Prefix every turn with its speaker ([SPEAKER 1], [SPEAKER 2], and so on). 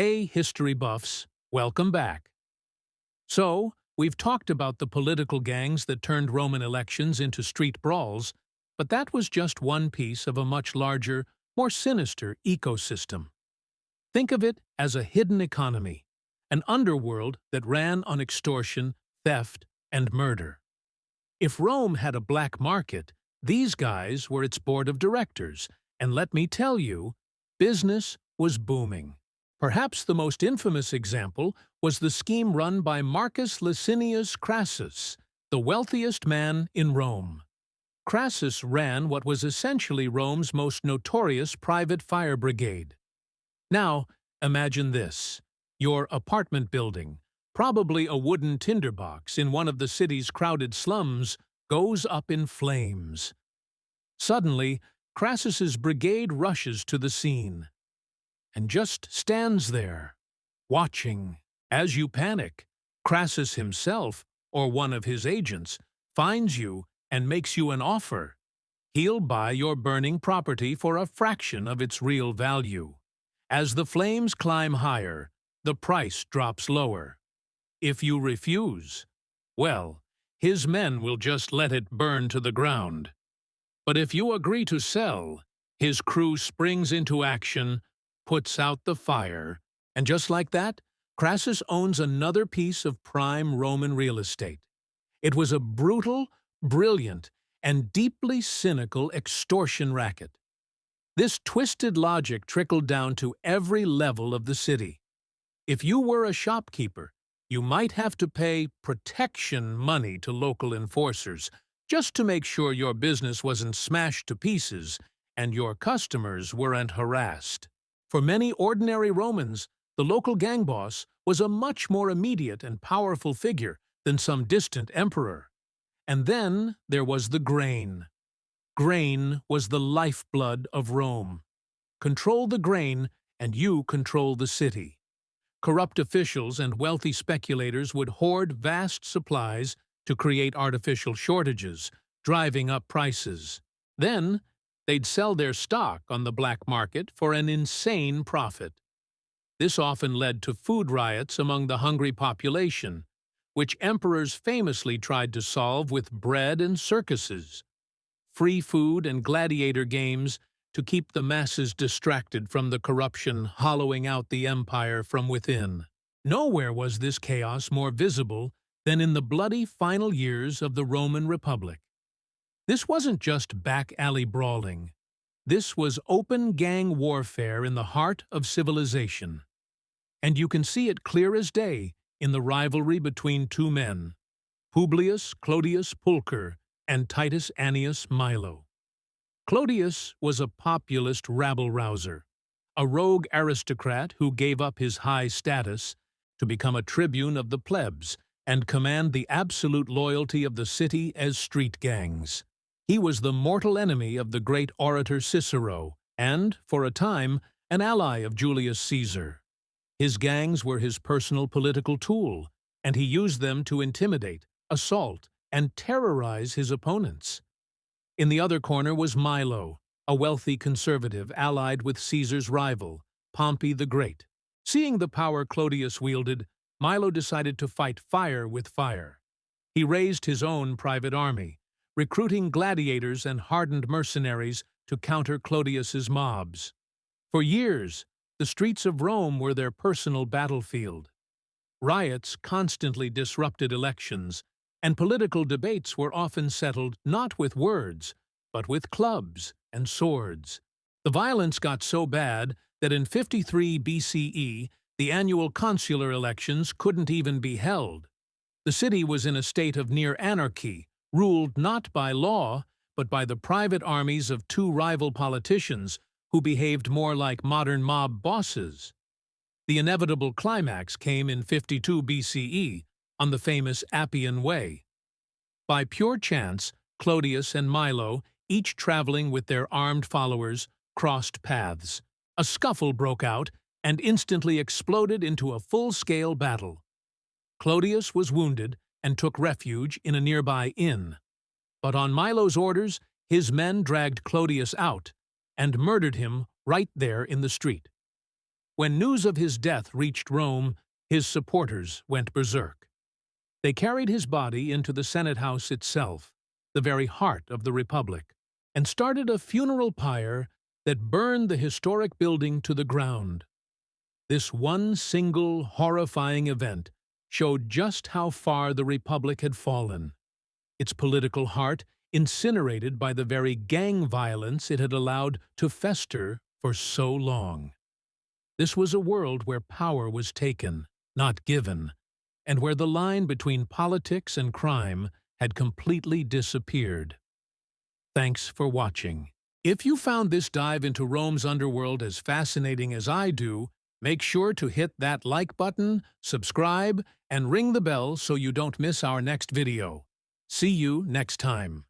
[SPEAKER 1] Hey, history buffs, welcome back. So, we've talked about the political gangs that turned Roman elections into street brawls, but that was just one piece of a much larger, more sinister ecosystem. Think of it as a hidden economy, an underworld that ran on extortion, theft, and murder. If Rome had a black market, these guys were its board of directors, and let me tell you, business was booming. Perhaps the most infamous example was the scheme run by Marcus Licinius Crassus, the wealthiest man in Rome. Crassus ran what was essentially Rome's most notorious private fire brigade. Now, imagine this. Your apartment building, probably a wooden tinderbox in one of the city's crowded slums, goes up in flames. Suddenly, Crassus's brigade rushes to the scene and just stands there, watching. As you panic, Crassus himself, or one of his agents, finds you and makes you an offer. He'll buy your burning property for a fraction of its real value. As the flames climb higher, the price drops lower. If you refuse, well, his men will just let it burn to the ground. But if you agree to sell, his crew springs into action, puts out the fire, and just like that, Crassus owns another piece of prime Roman real estate. It was a brutal, brilliant, and deeply cynical extortion racket. This twisted logic trickled down to every level of the city. If you were a shopkeeper, you might have to pay protection money to local enforcers just to make sure your business wasn't smashed to pieces and your customers weren't harassed. For many ordinary Romans, the local gang boss was a much more immediate and powerful figure than some distant emperor. And then there was the grain. Grain was the lifeblood of Rome. Control the grain, and you control the city. Corrupt officials and wealthy speculators would hoard vast supplies to create artificial shortages, driving up prices. Then, they'd sell their stock on the black market for an insane profit. This often led to food riots among the hungry population, which emperors famously tried to solve with bread and circuses. Free food and gladiator games to keep the masses distracted from the corruption hollowing out the empire from within. Nowhere was this chaos more visible than in the bloody final years of the Roman Republic. This wasn't just back-alley brawling. This was open gang warfare in the heart of civilization. And you can see it clear as day in the rivalry between two men, Publius Clodius Pulcher and Titus Annius Milo. Clodius was a populist rabble-rouser, a rogue aristocrat who gave up his high status to become a tribune of the plebs and command the absolute loyalty of the city as street gangs. He was the mortal enemy of the great orator Cicero and, for a time, an ally of Julius Caesar. His gangs were his personal political tool, and he used them to intimidate, assault, and terrorize his opponents. In the other corner was Milo, a wealthy conservative allied with Caesar's rival, Pompey the Great. Seeing the power Clodius wielded, Milo decided to fight fire with fire. He raised his own private army, recruiting gladiators and hardened mercenaries to counter Clodius's mobs. For years, the streets of Rome were their personal battlefield. Riots constantly disrupted elections, and political debates were often settled not with words, but with clubs and swords. The violence got so bad that in 53 BCE, the annual consular elections couldn't even be held. The city was in a state of near anarchy, ruled not by law, but by the private armies of two rival politicians who behaved more like modern mob bosses. The inevitable climax came in 52 BCE, on the famous Appian Way. By pure chance, Clodius and Milo, each traveling with their armed followers, crossed paths. A scuffle broke out and instantly exploded into a full-scale battle. Clodius was wounded and took refuge in a nearby inn. But on Milo's orders, his men dragged Clodius out and murdered him right there in the street. When news of his death reached Rome, his supporters went berserk. They carried his body into the Senate House itself, the very heart of the Republic, and started a funeral pyre that burned the historic building to the ground. This one single, horrifying event showed just how far the Republic had fallen, its political heart incinerated by the very gang violence it had allowed to fester for so long. This was a world where power was taken, not given, and where the line between politics and crime had completely disappeared. Thanks for watching. If you found this dive into Rome's underworld as fascinating as I do, make sure to hit that like button, subscribe, and ring the bell so you don't miss our next video. See you next time.